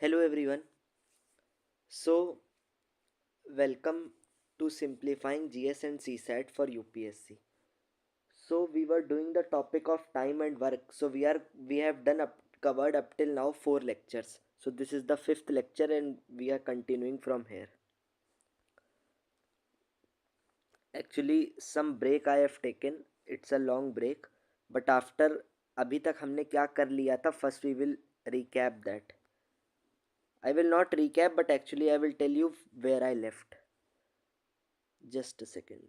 Hello everyone. So, welcome to simplifying GS and CSAT for UPSC. So, we were doing the topic of time and work. So, we have done covered up till now 4 lectures. So, this is the fifth lecture and we are continuing from here. Actually, some break I have taken. It's a long break, but after अभी तक हमने क्या कर लिया था, first we will recap that. I will not recap, but actually I will tell you where I left. Just a second.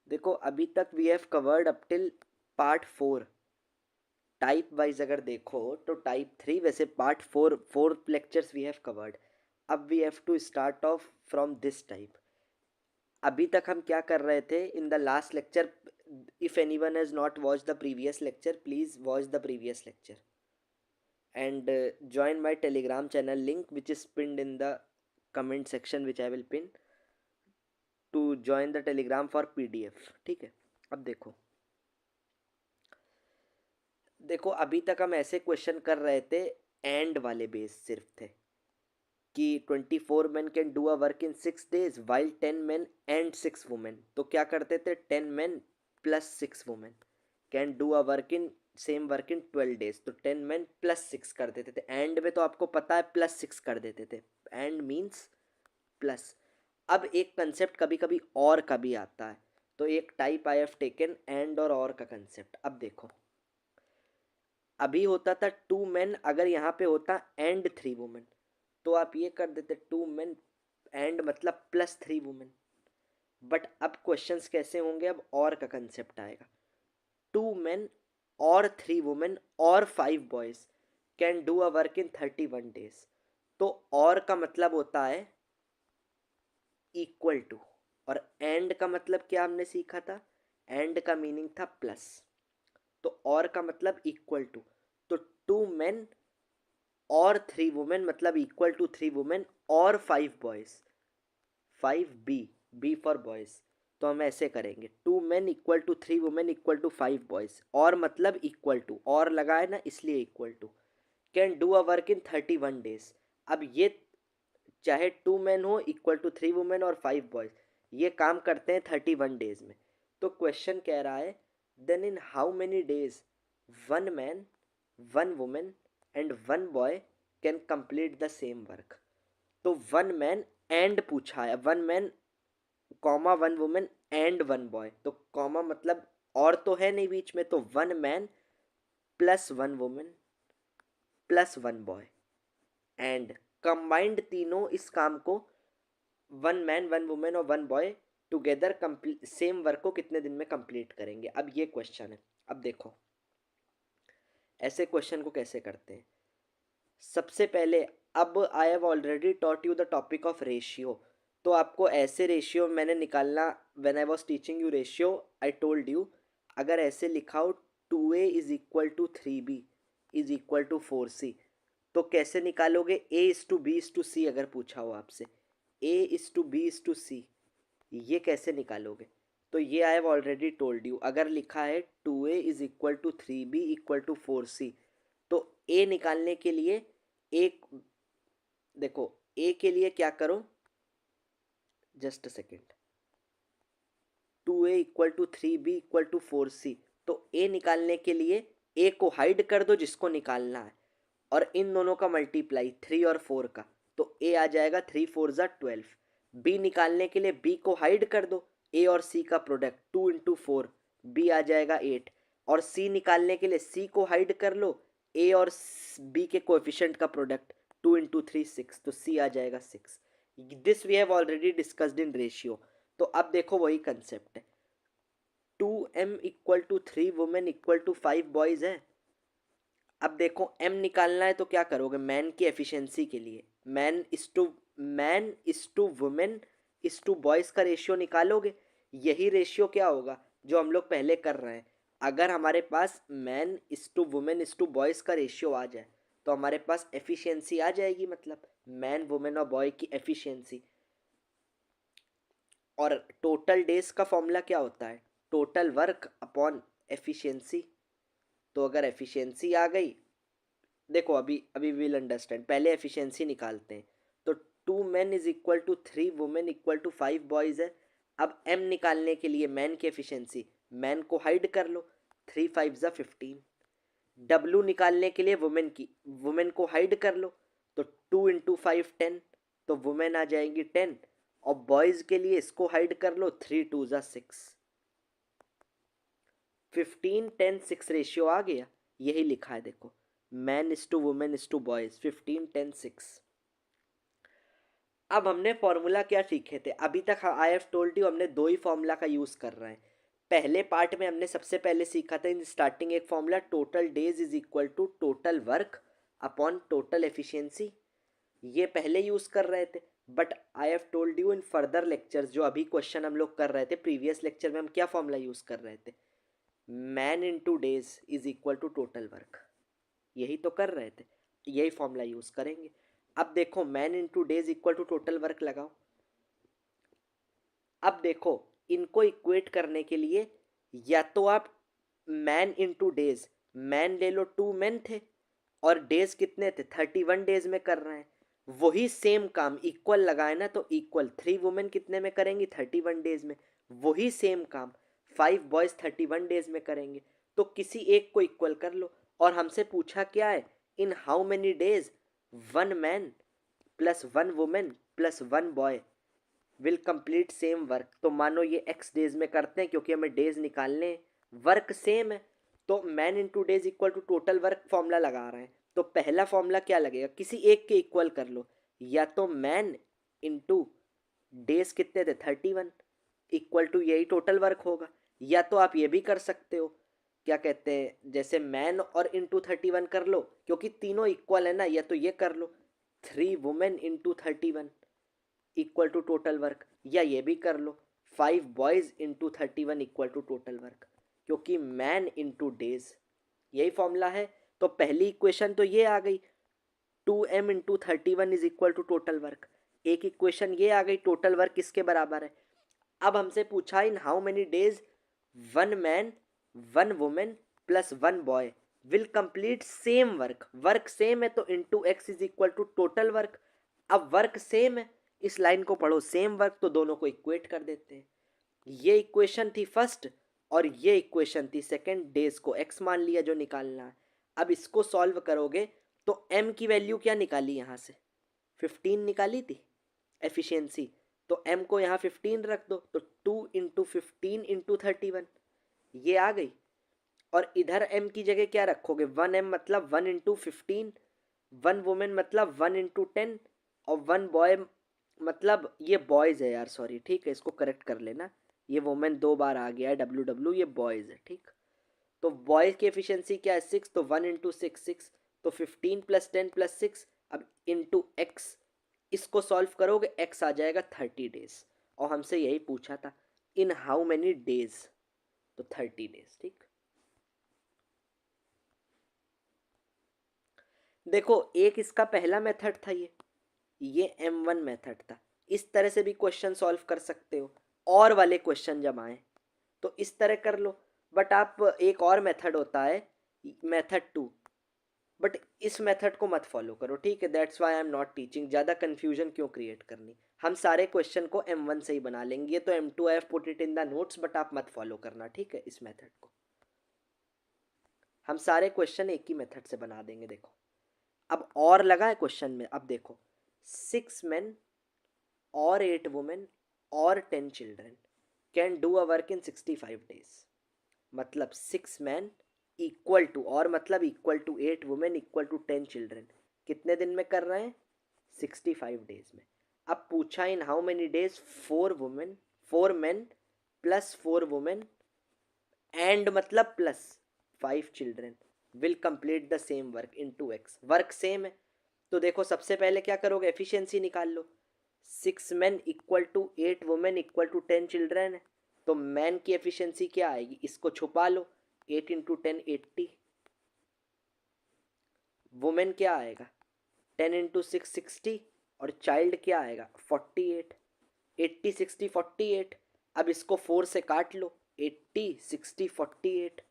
देखो अभी तक we have covered up till part 4। Type wise अगर देखो तो टाइप 3, वैसे part 4 fourth lectures we have covered. अब we have to start off from this type. अभी तक हम क्या कर रहे थे in the last lecture? If any one has not watch the previous lecture, please watch the previous lecture and join my telegram channel link which is pinned in the comment section, which I will pin to join the telegram for pdf। ठीक है, अब देखो देखो अभी तक हम ऐसे question कर रहे थे, एंड वाले बेस सिर्फ थे कि 24 men can do a work in 6 days while 10 men and 6 women। तो क्या करते थे, 10 men plus 6 women can do a work in same work in 12 days। तो 10 men प्लस 6 कर देते थे, एंड में तो आपको पता है प्लस 6 कर देते थे, एंड मीन्स प्लस। अब एक कंसेप्ट कभी कभी और का भी आता है, तो एक type I have taken and और का कंसेप्ट। अब देखो अभी होता था 2 men, अगर यहाँ पे होता एंड 3 women तो आप ये कर देते 2 men एंड मतलब +3 women। बट अब क्वेश्चंस कैसे होंगे, अब और का कंसेप्ट आएगा। 2 men और 3 women और 5 boys can do a work in 31 days। तो और का मतलब होता है इक्वल टू, और एंड का मतलब क्या हमने सीखा था, एंड का मीनिंग था प्लस। तो और का मतलब इक्वल टू, तो 2 men और 3 women मतलब इक्वल टू 3 women और 5 boys। 5 B for boys. तो हम ऐसे करेंगे 2 men equal to 3 women equal to 5 boys, और मतलब इक्वल टू, और लगा है ना इसलिए equal to, can do a work in 31 days। अब ये चाहे 2 men हो इक्वल टू 3 women और 5 boys, ये काम करते हैं 31 days में। तो क्वेश्चन कह रहा है then in how many days 1 man 1 woman and 1 boy can complete the same work. तो 1 man एंड पूछा है, 1 man comma 1 woman and 1 boy, तो कॉमा मतलब और तो है नहीं बीच में, तो 1 man plus 1 woman plus 1 boy and combined तीनों इस काम को 1 man 1 woman और 1 boy टुगेदर सेम वर्क को कितने दिन में कंप्लीट करेंगे। अब ये क्वेश्चन है। अब देखो ऐसे क्वेश्चन को कैसे करते हैं। सबसे पहले अब I have already taught you the topic of ratio, तो आपको ऐसे रेशियो मैंने निकालना, when I was teaching you ratio I told you, अगर ऐसे लिखा हो 2a is equal to 3b is equal to 4c, तो कैसे निकालोगे, a is to B is to C अगर पूछा हो आपसे, a is to B is to C, ये कैसे निकालोगे। तो ये I have already told you, अगर लिखा है 2a is equal to 3b equal to 4c, तो a निकालने के लिए एक देखो a के लिए क्या करो, just a second, 2a equal to 3b equal to 4c, तो a निकालने के लिए a को हाइड कर दो जिसको निकालना है, और इन दोनों का मल्टीप्लाई 3 और 4 का, तो a आ जाएगा 3 4 = 12। b निकालने के लिए b को हाइड कर दो, a और c का प्रोडक्ट 2 × 4, b आ जाएगा 8, और c निकालने के लिए c को हाइड कर लो, a और b के कोएफिशिएंट का प्रोडक्ट 2 × 3 6, तो c आ जाएगा 6। This we have already discussed in ratio. तो अब देखो वही कंसेप्ट है, 2m equal to 3 women equal to 5 boys है। अब देखो m निकालना है तो क्या करोगे, मैन की एफिशिएंसी के लिए man is to women is to boys का रेशियो निकालोगे। यही रेशियो क्या होगा जो हम लोग पहले कर रहे हैं। अगर हमारे पास man is to women is to boys का रेशियो आ जाए तो हमारे पास एफिशिएंसी आ जाएगी, मतलब मैन वुमेन और बॉय की एफिशिएंसी। और टोटल डेज का फॉर्मूला क्या होता है, टोटल वर्क अपॉन एफिशिएंसी। तो अगर एफिशिएंसी आ गई देखो अभी अभी विल अंडरस्टैंड, पहले एफिशिएंसी निकालते हैं। तो 2 men is equal to 3 women equal to 5 boys है। अब m निकालने के लिए मैन की एफिशिएंसी, मैन को हाइड कर लो, 3 5 = 15। w निकालने के लिए वुमेन की, वुमेन को हाइड कर लो, तो 2 × 5 10, तो वुमेन आ जाएंगी 10। और बॉयज के लिए इसको हाइड कर लो, 3 2 = 6, 15 10 6 रेशियो आ गया। यही लिखा है देखो, man is to women is to boys, 15 10 6। अब हमने फॉर्मूला क्या सीखे थे अभी तक, आई हैव टोल्ड यू हमने दो ही फॉर्मूला का यूज कर रहे हैं। पहले पार्ट में हमने सबसे पहले सीखा था इन स्टार्टिंग एक formula, total days is equal to total work upon total efficiency, ये पहले यूज कर रहे थे। But I have told you in further lectures, जो अभी क्वेश्चन हम लोग कर रहे थे प्रीवियस लेक्चर में, हम क्या फॉर्मूला यूज कर रहे थे, man into days is equal to total work, यही तो कर रहे थे, यही फॉर्मूला यूज करेंगे। अब देखो man into days equal to total work लगाओ। अब देखो इनको इक्वेट करने के लिए या तो आप मैन इंटू डेज, मैन ले लो, 2 men थे और डेज कितने थे, 31 डेज में कर रहे हैं। वही सेम काम इक्वल लगाए ना, तो इक्वल 3 women कितने में करेंगी, 31 डेज में। वही सेम काम 5 boys 31 डेज में करेंगे। तो किसी एक को इक्वल कर लो। और हमसे पूछा क्या है, इन how many days 1 man plus 1 woman plus 1 boy will complete same work. तो मानो ये x डेज में करते हैं क्योंकि हमें डेज निकालने, वर्क सेम है, तो man into days equal to total work formula लगा रहे हैं। तो पहला फॉर्मूला क्या लगेगा, किसी एक के इक्वल कर लो, या तो मैन इंटू डेज कितने थे 31 इक्वल टू यही टोटल वर्क होगा, या तो आप ये भी कर सकते हो, क्या कहते हैं, जैसे मैन और इंटू 31 कर लो क्योंकि तीनों इक्वल है ना, या तो ये कर लो 3 women into 31 equal to total work, या ये भी कर लो 5 boys into 31 equal to total work, क्योंकि मैन इंटू डेज यही फॉर्मूला है। तो पहली इक्वेशन तो ये आ गई, 2m into 31 is equal to total work. एक इक्वेशन ये आ गई, टोटल वर्क किसके बराबर है। अब हमसे पूछा in how many days 1 man 1 woman plus 1 boy will complete same work, work same है तो into x is equal to total work. अब वर्क सेम है, इस लाइन को पढ़ो, सेम वर्क, तो दोनों को इक्वेट कर देते हैं। ये इक्वेशन थी फर्स्ट और ये इक्वेशन थी सेकंड, डेज को एक्स मान लिया जो निकालना है। अब इसको सॉल्व करोगे तो एम की वैल्यू क्या निकाली, यहाँ से 15 निकाली थी एफिशिएंसी, तो एम को यहाँ 15 रख दो, तो 2 × 15 × 31 ये आ गई। और इधर m की जगह क्या रखोगे, 1m मतलब 1 × 15, 1 woman मतलब 1 × 10, और 1 boy मतलब ये बॉयज़ है यार, सॉरी, ठीक है, इसको करेक्ट कर लेना, ये वुमेन 2 बार आ गया है WW, ये बॉयज़ है, ठीक। तो बॉयज़ की एफिशिएंसी क्या है 6, तो 1 × 6 6, तो 15 + 10 + 6, अब इंटू एक्स, इसको सॉल्व करोगे एक्स आ जाएगा 30 डेज, और हमसे यही पूछा था इन हाउ मेनी डेज, तो 30 डेज, ठीक। देखो एक इसका पहला मेथड था, ये M1 मेथड था। इस तरह से भी क्वेश्चन सॉल्व कर सकते हो, और वाले क्वेश्चन जब आए तो इस तरह कर लो। बट आप एक और मेथड होता है मेथड 2, बट इस मेथड को मत फॉलो करो, ठीक है, that's why I am not teaching, ज़्यादा कन्फ्यूजन क्यों क्रिएट करनी। हम सारे क्वेश्चन को M1 से ही बना लेंगे, ये तो M2 I have put it in the notes, but आप मत फॉलो करना, ठीक है, इस मेथड को। हम सारे क्वेश्चन एक ही मेथड से बना देंगे। देखो अब और लगा है क्वेश्चन में, अब देखो 6 men और 8 women और 10 children can do a work in 65 days, मतलब 6 men इक्वल टू, और मतलब equal to 8 women equal to 10 children कितने दिन में कर रहे हैं, 65 days में। अब पूछा in how many days 4 men plus 4 women and मतलब plus 5 children will complete the same work in 2x, work same है। तो देखो सबसे पहले क्या करोगे, एफिशिएंसी निकाल लो, 6 men equal to 8 women equal to 10 children है, तो मैन की एफिशिएंसी क्या आएगी, इसको छुपा लो, 8 × 10 80, वुमेन क्या आएगा 10 × 6 60, और चाइल्ड क्या आएगा 48, 80 60 48। अब इसको 4 से काट लो, 80 60 48,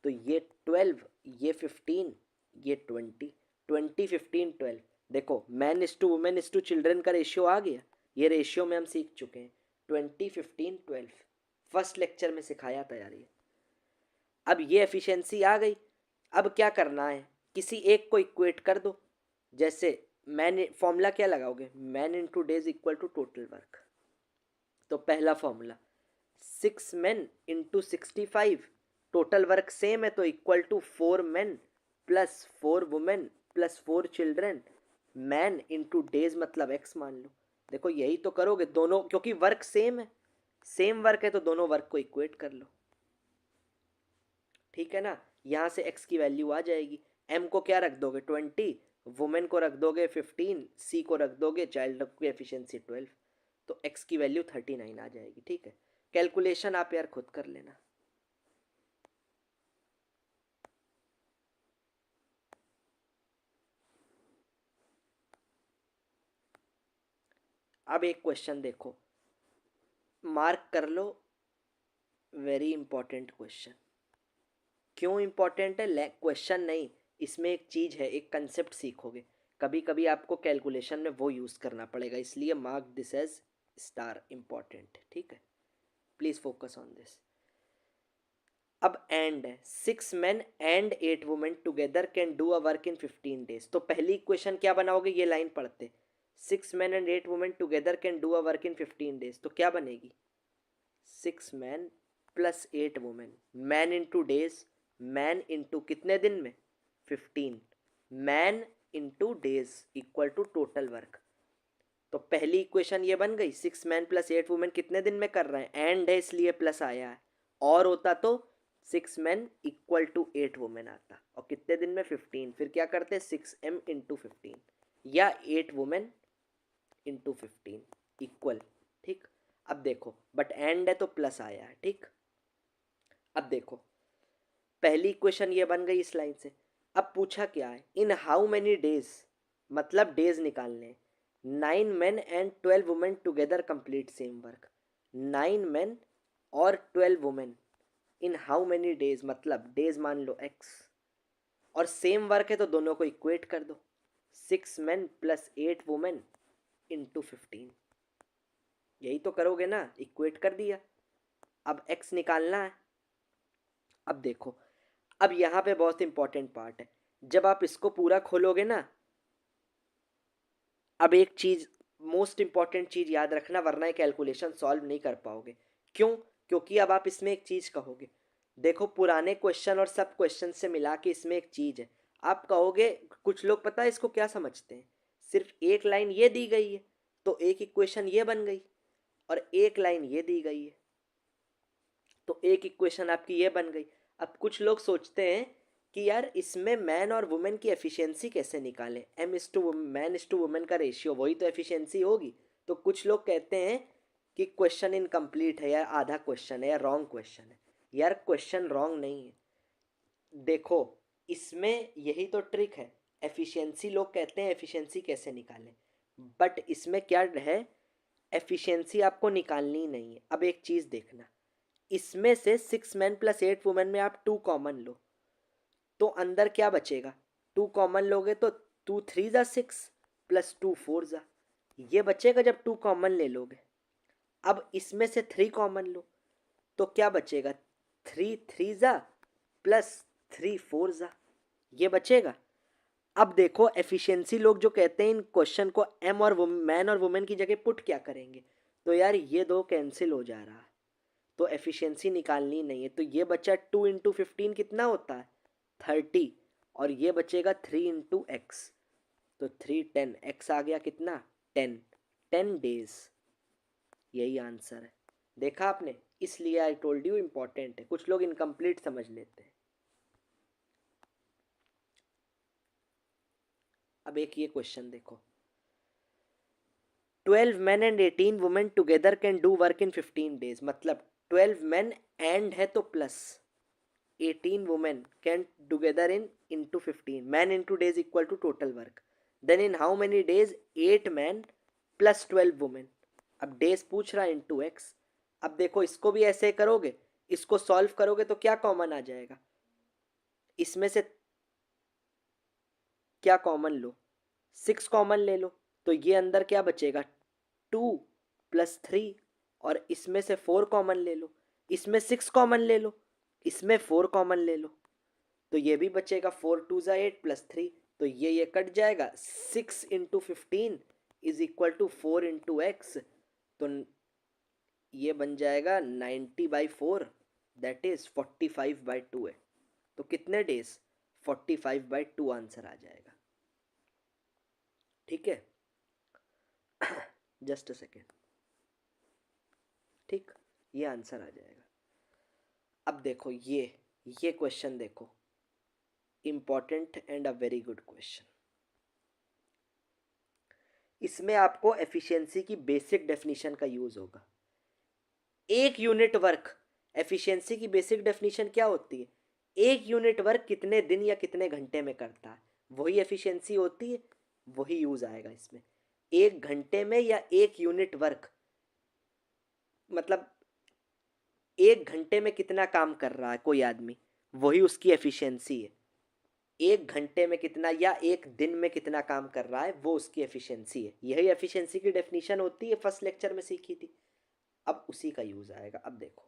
तो ये 12, ये 15, ये 20, 20, 15, 12। देखो man is to women is to children का रेशियो आ गया, ये रेशियो में हम सीख चुके हैं। 20, 15, 12 फर्स्ट लेक्चर में सिखाया था यार ये। अब ये एफिशिएंसी आ गई, अब क्या करना है, किसी एक को इक्वेट कर दो। जैसे मैन, फॉर्मूला क्या लगाओगे, man into days equal to total work. तो पहला formula 6 men into 65, total work same है तो equal to 4 men plus 4 women plus 4 children. Man into days मतलब एक्स मान लो। देखो यही तो करोगे दोनों, क्योंकि वर्क सेम है, सेम वर्क है तो दोनों वर्क को इक्वेट कर लो। ठीक है ना, यहाँ से x की वैल्यू आ जाएगी। m को क्या रख दोगे 20, वुमेन को रख दोगे 15, c को रख दोगे चाइल्ड की एफिशिएंसी 12, तो x की वैल्यू 39 आ जाएगी। ठीक है, कैलकुलेशन आप यार खुद कर लेना। अब एक क्वेश्चन देखो, मार्क कर लो, वेरी इंपॉर्टेंट क्वेश्चन। क्यों इंपॉर्टेंट है, क्वेश्चन नहीं, इसमें एक चीज़ है, एक कंसेप्ट सीखोगे। कभी कभी आपको कैलकुलेशन में वो यूज़ करना पड़ेगा, इसलिए mark this as star important. ठीक है, प्लीज़ फोकस ऑन दिस। अब एंड है, 6 men and 8 women together can do a work in 15 days। तो पहली इक्वेशन क्या बनाओगे, ये लाइन पढ़ते, 6 men and 8 women together can do a work in 15 days, तो क्या बनेगी, 6 men plus 8 women, man into days, man into कितने दिन में 15, man into days equal to total work. तो पहली इक्वेशन ये बन गई, 6 मैन प्लस 8 वुमेन कितने दिन में कर रहे हैं, एंड है इसलिए प्लस आया है, और होता तो 6 मैन इक्वल टू 8 वुमेन आता, और कितने दिन में 15, फिर क्या करते 6m इंटू 15 या 8 वुमेन इंटू 15 इक्वल। ठीक, अब देखो बट एंड है तो प्लस आया है। ठीक, अब देखो पहली इक्वेशन ये बन गई इस लाइन से। अब पूछा क्या है, इन हाउ मेनी डेज, मतलब डेज निकालने, 9 men and 12 women together complete same work. 9 men और 12 women in how many days, मतलब डेज मान लो x, और सेम वर्क है तो दोनों को इक्वेट कर दो, 6 men प्लस 8 women इंटू 15। यही तो करोगे ना, इक्वेट कर दिया, अब x निकालना है। अब देखो, अब यहाँ पे बहुत इंपॉर्टेंट पार्ट है, जब आप इसको पूरा खोलोगे ना, अब एक चीज़, मोस्ट इंपॉर्टेंट चीज़ याद रखना, वरना ये कैलकुलेशन सॉल्व नहीं कर पाओगे। क्यों, क्योंकि अब आप इसमें एक चीज़ कहोगे, देखो पुराने क्वेश्चन और सब क्वेश्चन से मिला के इसमें एक चीज़ है। आप कहोगे, कुछ लोग पता है इसको क्या समझते हैं, सिर्फ एक लाइन ये दी गई है तो एक इक्वेशन ये बन गई, और एक लाइन ये दी गई है तो एक इक्वेशन आपकी ये बन गई। अब कुछ लोग सोचते हैं कि यार इसमें मैन और वुमेन की एफिशिएंसी कैसे निकालें, M is to man is to women का रेशियो, वही तो एफिशिएंसी होगी। तो कुछ लोग कहते हैं कि क्वेश्चन इनकम्प्लीट है, या आधा क्वेश्चन है, या रॉन्ग क्वेश्चन है। यार क्वेश्चन रॉन्ग नहीं है, देखो इसमें यही तो ट्रिक है, एफिशिएंसी लोग कहते हैं एफिशिएंसी कैसे निकालें, बट इसमें क्या है, एफिशिएंसी आपको निकालनी नहीं है। अब एक चीज़ देखना, इसमें से 6 मैन प्लस 8 वुमेन में आप 2 कॉमन लो, तो अंदर क्या बचेगा, 2 कॉमन लोगे तो 2 3 जा 6 प्लस 2 4 जा, ये बचेगा जब 2 कॉमन ले लोगे। अब इसमें से 3 कॉमन लो तो क्या बचेगा, 3 3 जा प्लस 3 4 जा, ये बचेगा। अब देखो एफिशिएंसी लोग जो कहते हैं इन क्वेश्चन को एम और मैन और वुमेन की जगह पुट क्या करेंगे, तो यार ये दो कैंसिल हो जा रहा है, तो एफिशिएंसी निकालनी नहीं है, तो ये बचा 2 इंटू 15 कितना होता है 30, और ये बचेगा 3 इंटू एक्स, तो 3 10 एक्स आ गया कितना 10, 10 डेज, यही आंसर है। देखा आपने, इसलिए आई टोल्ड यू इंपॉर्टेंट है, कुछ लोग इनकम्प्लीट समझ लेते हैं। अब एक ये क्वेश्चन देखो, 12 men and 18 women together can do work in 15 days, मतलब 12 men एंड है तो plus 18 women can together in into 15 man into days equal to total work, then in how many days 8 men plus 12 women। अब days पूछ रहा है into x. अब देखो इसको भी ऐसे करोगे, इसको सॉल्व करोगे तो क्या कॉमन आ जाएगा, इसमें से क्या कॉमन लो, 6 कॉमन ले लो, तो ये अंदर क्या बचेगा 2 + 3, और इसमें से 4 कॉमन ले लो, इसमें 6 कॉमन ले लो, इसमें 4 कॉमन ले लो, तो ये भी बचेगा 4 2 ज़ा 8 + 3, तो ये कट जाएगा। 6 × 15 = 4 × x, तो ये बन जाएगा 90/4, दैट इज 45/2 है। तो कितने डेज, 45/2 आंसर आ जाएगा। ठीक है, जस्ट अ सेकेंड। ठीक, ये आंसर आ जाएगा। अब देखो ये क्वेश्चन देखो, important and a very good question. इसमें आपको एफिशिएंसी की बेसिक डेफिनेशन का यूज होगा। एक यूनिट वर्क, एफिशिएंसी की बेसिक डेफिनेशन क्या होती है, एक यूनिट वर्क कितने दिन या कितने घंटे में करता है, वही एफिशिएंसी होती है, वही यूज आएगा इसमें। एक घंटे में या एक यूनिट वर्क, मतलब एक घंटे में कितना काम कर रहा है कोई आदमी, वही उसकी एफिशिएंसी है। एक घंटे में कितना या एक दिन में कितना काम कर रहा है, वो उसकी एफिशिएंसी है। यही एफिशिएंसी की डेफिनेशन होती है, फर्स्ट लेक्चर में सीखी थी। अब उसी का यूज आएगा। अब देखो,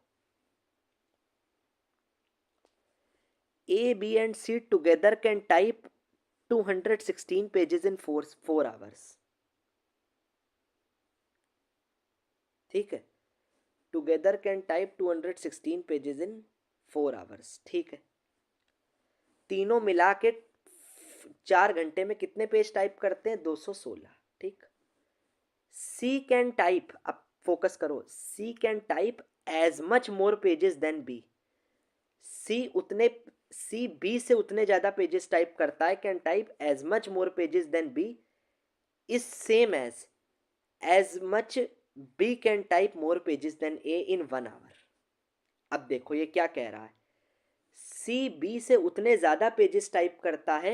A, B and C together can type 216 pages in 4 hours. ठीक है, together can type 216 pages in 4 hours. ठीक है, तीनों मिला के 4 घंटे में कितने पेज टाइप करते हैं, 216। ठीक, सी कैन टाइप, अब फोकस करो, C can type as much more pages than B. C B से उतने ज्यादा पेजेस टाइप करता है, can type as much more pages than B is same as much B can type more pages than A in 1 hour. अब देखो ये क्या कह रहा है, सी बी से उतने ज़्यादा पेजेस टाइप करता है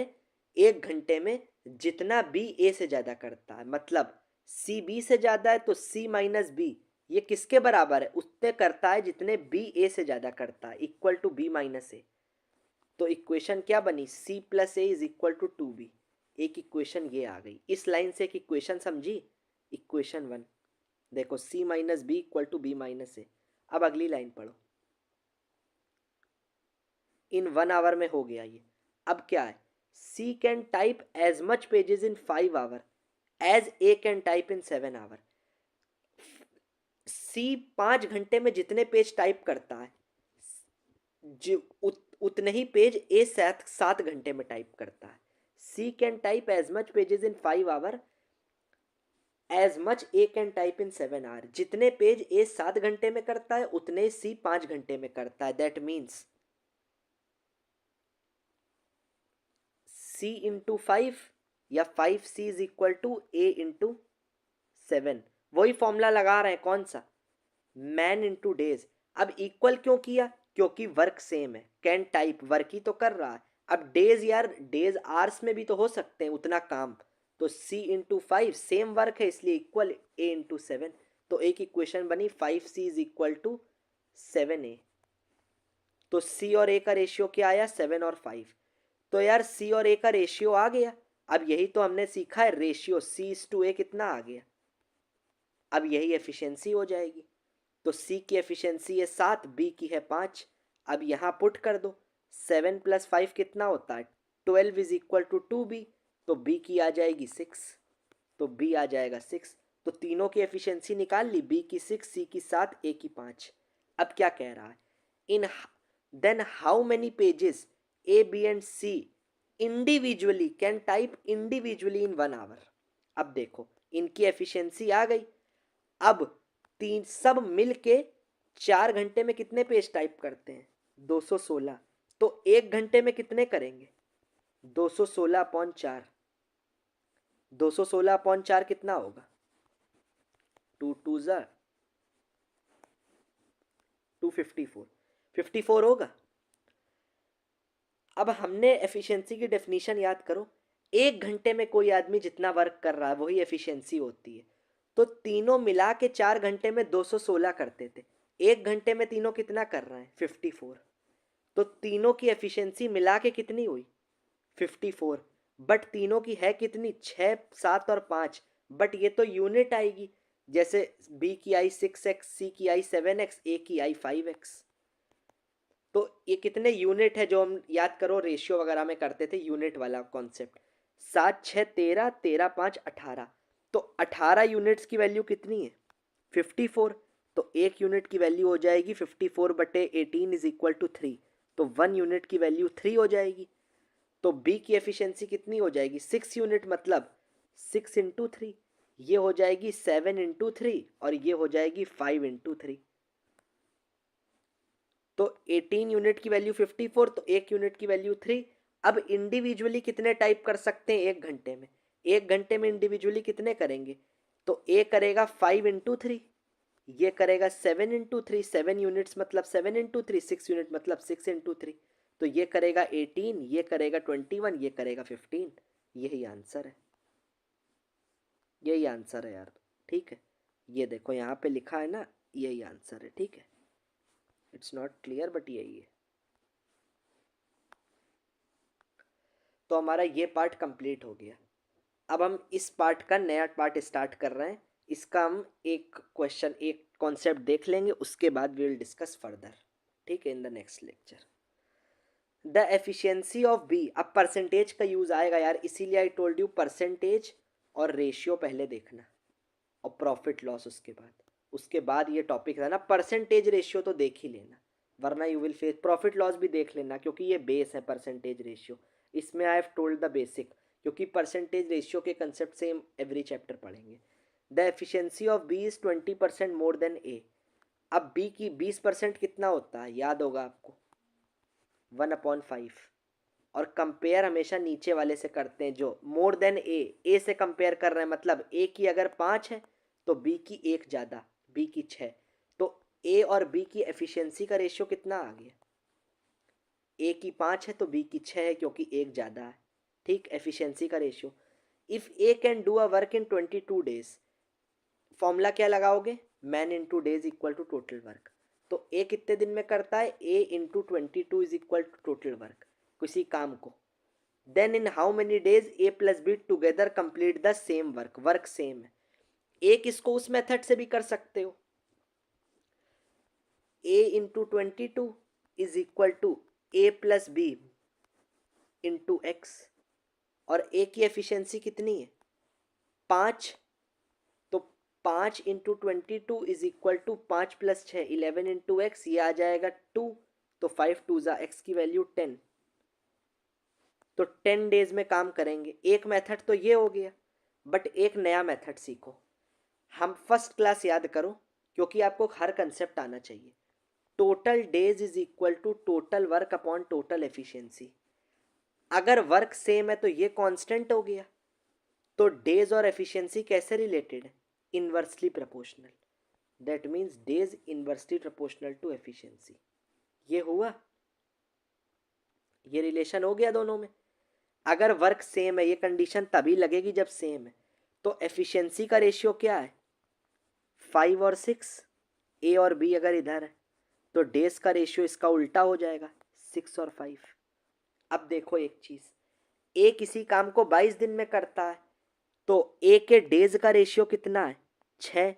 1 घंटे में जितना बी ए से ज़्यादा करता है। मतलब सी बी से ज़्यादा है तो सी - बी ये किसके बराबर है, उतने करता है जितने बी ए से ज़्यादा करता है, इक्वल टू बी - ए। तो इक्वेशन क्या बनी, C + A = 2B। एक इक्वेशन ये आ गई। इस लाइन से एक इक्वेशन समझी, इक्वेशन 1। देखो C - B = B - A। अब अगली लाइन पढ़ो, इन 1 आवर में हो गया ये। अब क्या है, C can type as much pages in 5 hour as A can type in 7 hour. C 5 घंटे में जितने पेज टाइप करता है, उतने ही पेज ए 7 घंटे में टाइप करता है। C can type as much pages in 5 hour as much A can type in 7 hour. जितने पेज ए 7 घंटे में करता है उतने C 5 घंटे में करता है। दैट मीन्स C × 5 या 5C = A × 7। वही फॉर्मूला लगा रहे हैं, कौन सा, मैन × डेज। अब इक्वल क्यों किया, क्योंकि वर्क सेम है, कैन टाइप वर्क ही तो कर रहा है। अब डेज यार, डेज आवर्स में भी तो हो सकते हैं उतना काम, तो C × 5 सेम वर्क है इसलिए इक्वल A × 7। तो एक इक्वेशन बनी 5C = 7A। तो C और A का रेशियो क्या आया, 7 और 5। तो यार C और A का रेशियो आ गया। अब यही तो हमने सीखा है, रेशियो C/A कितना आ गया। अब यही एफिशिएंसी हो जाएगी। तो C की एफिशिएंसी है 7, B की है 5। अब यहाँ पुट कर दो, 7 + 5 कितना होता है, 12 = 2B। तो B की आ जाएगी 6, तो B आ जाएगा 6। तो तीनों की एफिशिएंसी निकाल ली, B की 6, C की 7, A की 5। अब क्या कह रहा है, in then how many pages A, B and C individually can type individually in 1 hour. अब देखो इनकी एफिशिएंसी आ गई। अब तीन सब मिल के 4 घंटे में कितने पेज टाइप करते हैं, 216। तो 1 घंटे में कितने करेंगे, 216/4। 216/4 कितना होगा, 2 2 ज़ा 254, 54 होगा। अब हमने एफिशिएंसी की डेफिनेशन याद करो, 1 घंटे में कोई आदमी जितना वर्क कर रहा है वही एफिशिएंसी होती है। तो तीनों मिला के 4 घंटे में 216 करते थे, 1 घंटे में तीनों कितना कर रहे हैं, 54। तो तीनों की एफिशिएंसी मिला के कितनी हुई, 54। बट तीनों की है कितनी, 6, 7 और 5, बट ये तो यूनिट आएगी, जैसे बी की आई 6x, सी की आई 7x, ए की आई 5x। तो ये कितने यूनिट है, जो हम याद करो रेशियो वगैरह में करते थे, यूनिट वाला कॉन्सेप्ट। 7 6 13, 13 5 18, तो 18 यूनिट्स की वैल्यू कितनी है, 54। तो एक यूनिट की वैल्यू हो जाएगी 54/18 इज इक्वल टू 3, तो 1 यूनिट की वैल्यू 3 हो जाएगी। तो बी की एफिशिएंसी कितनी हो जाएगी, 6 यूनिट, मतलब 6 × 3, ये हो जाएगी 7 × 3, और ये हो जाएगी 5 × 3। तो 18 यूनिट की वैल्यू 54, तो एक यूनिट की वैल्यू 3। अब इंडिविजुअली कितने टाइप कर सकते हैं एक घंटे में, एक घंटे में इंडिविजुअली कितने करेंगे, तो ए करेगा 5 × 3, ये करेगा 7 × 3, 7 यूनिट्स मतलब 7 × 3, 6 यूनिट मतलब 6 × 3, तो ये करेगा 18, ये करेगा 21, ये करेगा 15। यही आंसर है, यही आंसर है यार। ठीक है, ये देखो यहाँ पे लिखा है ना, यही आंसर है। ठीक है, इट्स नॉट क्लियर बट यही है। तो हमारा ये पार्ट कंप्लीट हो गया। अब हम इस पार्ट का नया पार्ट स्टार्ट कर रहे हैं। इसका हम एक क्वेश्चन, एक कॉन्सेप्ट देख लेंगे, उसके बाद वी विल डिस्कस फर्दर। ठीक है, in the next lecture. The efficiency of B, अब परसेंटेज का यूज आएगा यार, इसीलिए आई टोल्ड यू परसेंटेज और रेशियो पहले देखना, और प्रॉफिट लॉस उसके बाद ये टॉपिक है ना, परसेंटेज रेशियो तो देख ही लेना, वरना you will face, profit loss भी देख लेना, क्योंकि ये बेस है परसेंटेज रेशियो। इसमें I have told the basic, क्योंकि परसेंटेज रेशियो के कंसेप्ट से हम एवरी चैप्टर पढ़ेंगे। The efficiency of B is 20% more than A. अब बी की 20% कितना होता है, याद होगा आपको, 1/5। और कंपेयर हमेशा नीचे वाले से करते हैं, जो मोर देन ए से कंपेयर कर रहे हैं, मतलब ए की अगर 5 है तो बी की 1 ज़्यादा, बी की 6। तो ए और बी की एफिशिएंसी का रेशियो कितना आ गया, ए की 5 है तो बी की 6 है, क्योंकि एक ज़्यादा है। ठीक, एफिशिएंसी का ratio. If A can do a work in 22 days, formula क्या लगाओगे, man into days equal to total work. तो ए कितने दिन में करता है, A into 22 is equal to total work, किसी काम को। Then in how many days A plus B together complete the same work, work same है। एक इसको उस मेथड से भी कर सकते हो, A into 22 is equal to A plus B into X, और ए की एफिशिएंसी कितनी है, 5। तो 5 × 22 इज इक्वल टू 5 + 6, 11 × x, ये आ जाएगा 2। तो 5 × 2 एक्स की वैल्यू 10। तो 10 डेज में काम करेंगे। एक मेथड तो ये हो गया, बट एक नया मेथड सीखो। हम फर्स्ट क्लास याद करो, क्योंकि आपको हर कंसेप्ट आना चाहिए। Total days is equal to total work upon total efficiency. अगर वर्क सेम है तो ये कांस्टेंट हो गया, तो डेज और एफिशिएंसी कैसे रिलेटेड है, inversely proportional. That means days inversely proportional to efficiency. ये हुआ, ये रिलेशन हो गया दोनों में। अगर वर्क सेम है, ये कंडीशन तभी लगेगी जब सेम है। तो एफिशिएंसी का रेशियो क्या है, 5 और 6। ए और बी अगर इधर है तो डेज का रेशियो इसका उल्टा हो जाएगा, 6 और 5। अब देखो एक चीज, ए किसी काम को 22 दिन में करता है, तो ए के डेज का रेशियो कितना है, 6।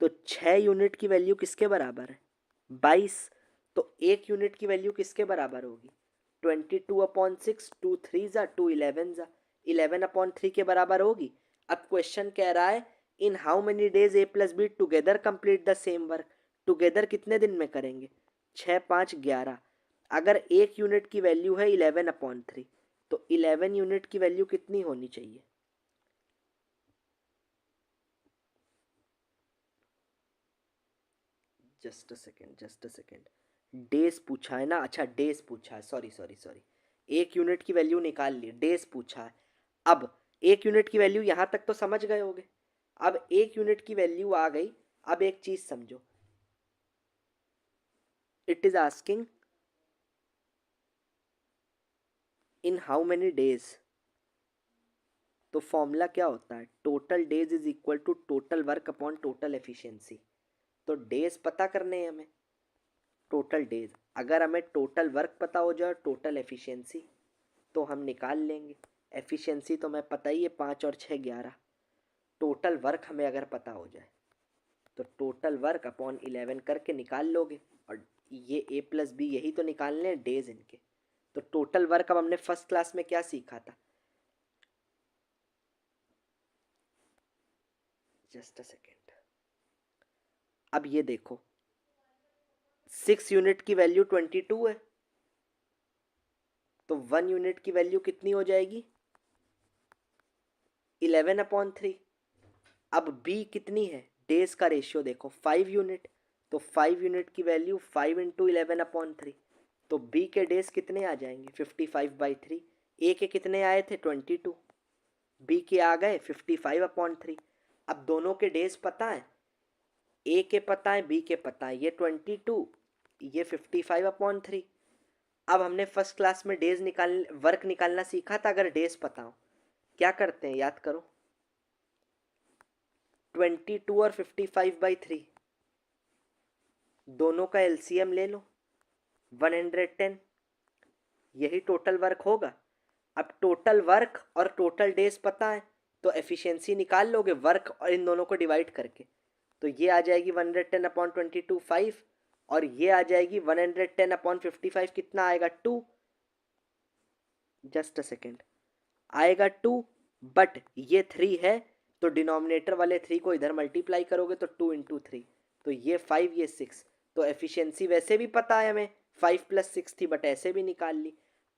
तो 6 यूनिट की वैल्यू किसके बराबर है, 22। तो एक यूनिट की वैल्यू किसके बराबर होगी, 22/6, 2 3 ज़ा 2 11 ज़ा, 11/3 के बराबर होगी। अब क्वेश्चन कह रहा है इन how many days A plus B together complete the same work, together कितने दिन में करेंगे, 6 5 11। अगर एक यूनिट की वैल्यू है 11/3, तो 11 यूनिट की वैल्यू कितनी होनी चाहिए, जस्ट अ सेकेंड, डेज पूछा है ना, अच्छा डेज पूछा है, सॉरी सॉरी सॉरी, एक यूनिट की वैल्यू निकाल ली, डेज पूछा है। अब एक यूनिट की वैल्यू यहाँ तक तो समझ गए होगे। अब एक यूनिट की वैल्यू आ गई, अब एक चीज समझो, it is asking in how many days. तो फॉर्मूला क्या होता है, total days is equal to total work upon total efficiency. तो डेज पता करने हैं हमें, टोटल डेज। अगर हमें टोटल वर्क पता हो जाए, टोटल एफिशिएंसी, तो हम निकाल लेंगे। एफिशिएंसी तो मैं पता ही है 5 और 6 11। टोटल वर्क हमें अगर पता हो जाए तो टोटल वर्क अपॉन 11 करके निकाल लोगे। और ये ए प्लस बी यही तो निकालने हैं डेज इनके। तो टोटल वर्क अब हमने फर्स्ट क्लास में क्या सीखा था, जस्ट अ सेकेंड। अब ये देखो 6 यूनिट की वैल्यू 22 है, तो 1 यूनिट की वैल्यू कितनी हो जाएगी 11/3। अब बी कितनी है, डेज का रेशियो देखो 5 यूनिट, तो 5 यूनिट की वैल्यू 5 इंटू 11/3। तो बी के डेज कितने आ जाएंगे 55/3। ए के कितने आए थे 22, बी के आ गए 55/3। अब दोनों के डेज पता है, ए के पता है बी के पता है, ये 22 ये 55/3। अब हमने फर्स्ट क्लास में डेज निकाल वर्क निकालना सीखा था, अगर डेज पता हो क्या करते हैं याद करो, 22 और 55/3 दोनों का एलसीएम ले लो 110, यही टोटल वर्क होगा। अब टोटल वर्क और टोटल डेज पता है तो एफिशिएंसी निकाल लोगे वर्क और इन दोनों को डिवाइड करके। तो ये आ जाएगी 110/22 5, और ये आ जाएगी 110/55 कितना आएगा 2, जस्ट अ सेकेंड आएगा 2। बट ये 3 है तो डिनोमिनेटर वाले 3 को इधर मल्टीप्लाई करोगे तो 2 इंटू 3, तो ये 5 ये 6। तो एफिशिएंसी वैसे भी पता है हमें 5 + 6 थी, बट ऐसे भी निकाल ली।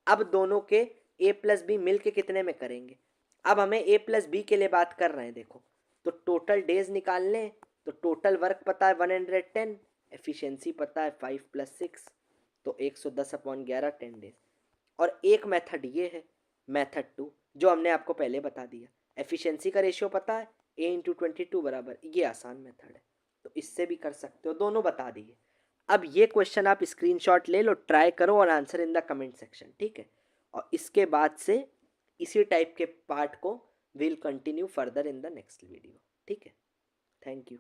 अब दोनों के a प्लस बी मिल के कितने में करेंगे, अब हमें a प्लस बी के लिए बात कर रहे हैं देखो। तो टोटल डेज निकालने हैं, तो टोटल वर्क पता है 110, एफिशिएंसी पता है 5 + 6, तो 110/11 10 डेज। और एक मेथड ये है मेथड 2 जो हमने आपको पहले बता दिया, एफिशिएंसी का रेशियो पता है a×22 बराबर, ये आसान मेथड है तो इससे भी कर सकते हो, दोनों बता दिए। अब ये क्वेश्चन आप स्क्रीनशॉट ले लो, ट्राई करो और answer in the comment section, ठीक है। और इसके बाद से इसी टाइप के पार्ट को will continue further in the next video, ठीक है। Thank you.